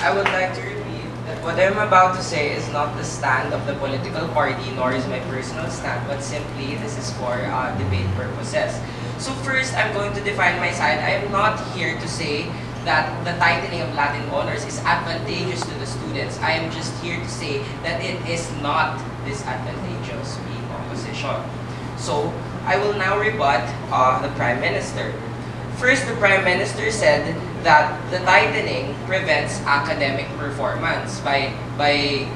I would like to repeat that what I'm about to say is not the stand of the political party, nor is my personal stand, but simply this is for debate purposes. So first, I'm going to define my side. I am not here to say that the tightening of Latin honors is advantageous to the students. I am just here to say that it is not disadvantageous being opposition. So I will now rebut the Prime Minister. First, the Prime Minister said that the tightening prevents academic performance by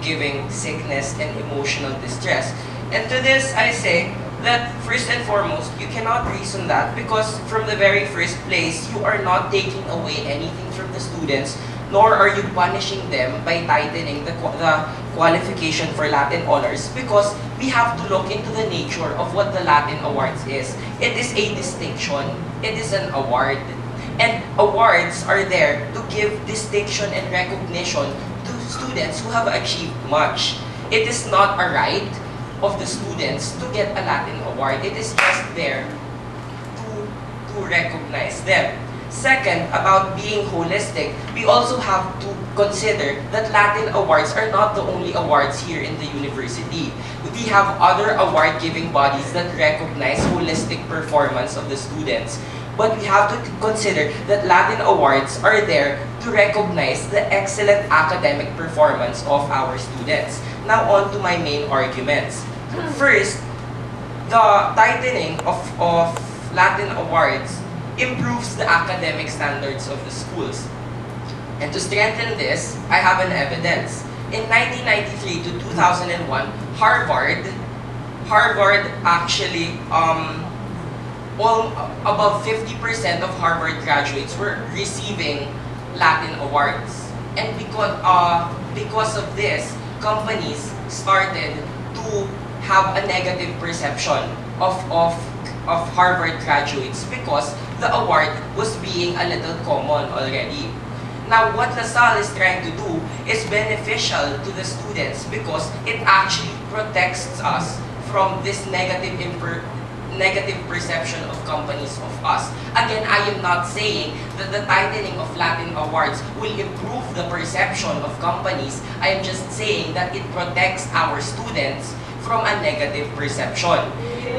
giving sickness and emotional distress. And to this, I say that first and foremost, you cannot reason that because from the very first place, you are not taking away anything from the students, nor are you punishing them by tightening the qualification for Latin honors, because we have to look into the nature of what the Latin awards is. It is a distinction. It is an award. And awards are there to give distinction and recognition to students who have achieved much. It is not a right of the students to get a Latin award. It is just there to recognize them. Second, about being holistic, we also have to consider that Latin awards are not the only awards here in the university. We have other award-giving bodies that recognize holistic performance of the students. But we have to consider that Latin awards are there to recognize the excellent academic performance of our students. Now on to my main arguments. First, the tightening of Latin awards improves the academic standards of the schools. And to strengthen this, I have an evidence. In 1993 to 2001, Harvard actually, above 50% of Harvard graduates were receiving Latin awards. And because of this, companies started to have a negative perception of Harvard graduates because the award was being a little common already. Now, what LaSalle is trying to do is beneficial to the students because it actually protects us from this negative perception of companies of us. Again, I am not saying that the tightening of Latin awards will improve the perception of companies. I am just saying that it protects our students from a negative perception.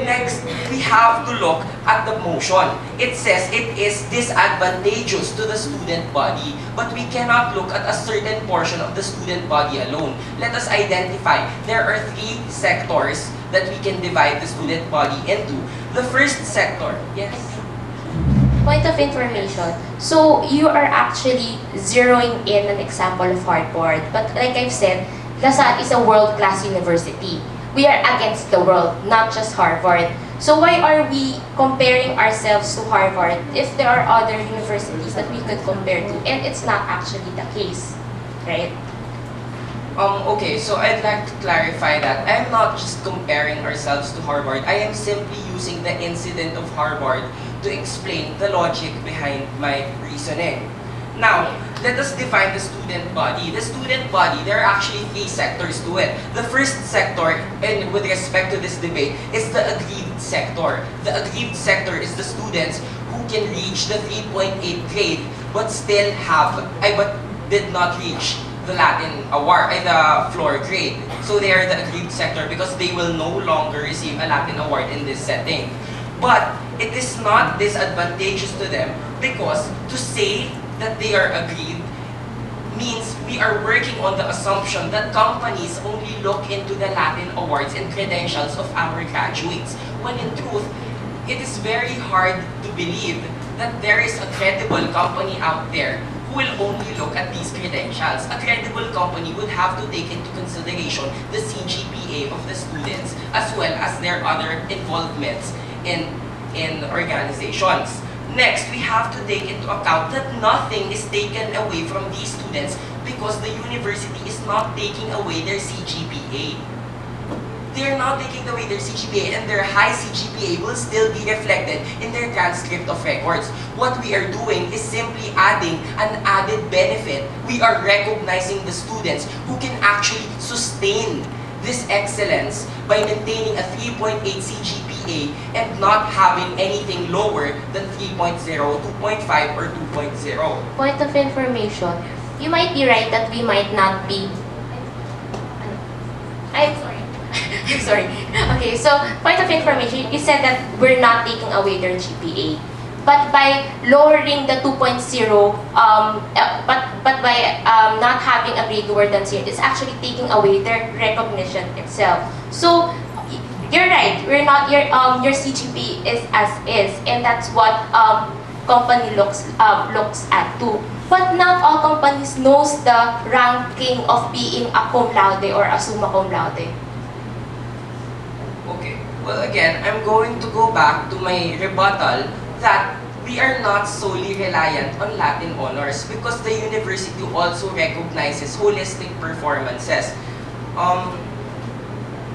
Next, we have to look at the motion. It says it is disadvantageous to the student body, but we cannot look at a certain portion of the student body alone. Let us identify. There are three sectors that we can divide the student body into. The first sector, yes? Point of information. So, you are actually zeroing in an example of Harvard, but like I've said, LaSalle is a world-class university. We are against the world, not just Harvard. So why are we comparing ourselves to Harvard if there are other universities that we could compare to? And it's not actually the case, right? Okay, so I'd like to clarify that I'm not just comparing ourselves to Harvard. I am simply using the incident of Harvard to explain the logic behind my reasoning. Now, let us define the student body. The student body, there are actually three sectors to it. The first sector, and with respect to this debate, is the aggrieved sector. The aggrieved sector is the students who can reach the 3.8 grade but still but did not reach the Latin award, the floor grade. So they are the aggrieved sector because they will no longer receive a Latin award in this setting. But it is not disadvantageous to them because to say that they are aggrieved means we are working on the assumption that companies only look into the Latin awards and credentials of our graduates, when in truth, it is very hard to believe that there is a credible company out there who will only look at these credentials. A credible company would have to take into consideration the CGPA of the students as well as their other involvements in organizations. Next, we have to take into account that nothing is taken away from these students because the university is not taking away their CGPA. They're not taking away their CGPA, and their high CGPA will still be reflected in their transcript of records. What we are doing is simply adding an added benefit. We are recognizing the students who can actually sustain this excellence by maintaining a 3.8 CGPA and not having anything lower than 3.0, 2.5, or 2.0. Point of information. you might be right that we might not be. I'm sorry. I'm sorry. Okay, so point of information, you said that we're not taking away their GPA. But by lowering the 2.0, but by not having a grade lower than 0, it's actually taking away their recognition itself. So you're right. We're not your CGPA is as is, and that's what company looks at too. But not all companies knows the ranking of being a cum laude or a summa cum laude. Okay. Well, again, I'm going to go back to my rebuttal that we are not solely reliant on Latin honors because the university also recognizes holistic performances.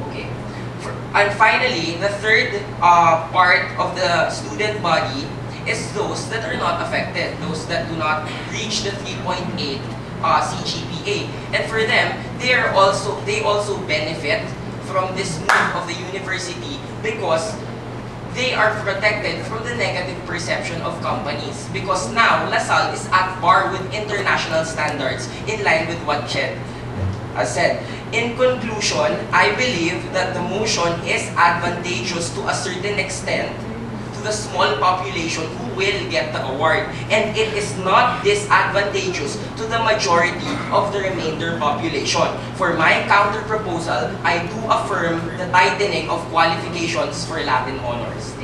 Okay. And finally, the third part of the student body is those that are not affected, those that do not reach the 3.8 CGPA. And for them, they also benefit from this move of the university because they are protected from the negative perception of companies. Because now, LaSalle is at par with international standards in line with what Chet has said. In conclusion, I believe that the motion is advantageous to a certain extent to the small population who will get the award, and it is not disadvantageous to the majority of the remainder population. For my counter proposal, I do affirm the tightening of qualifications for Latin honors.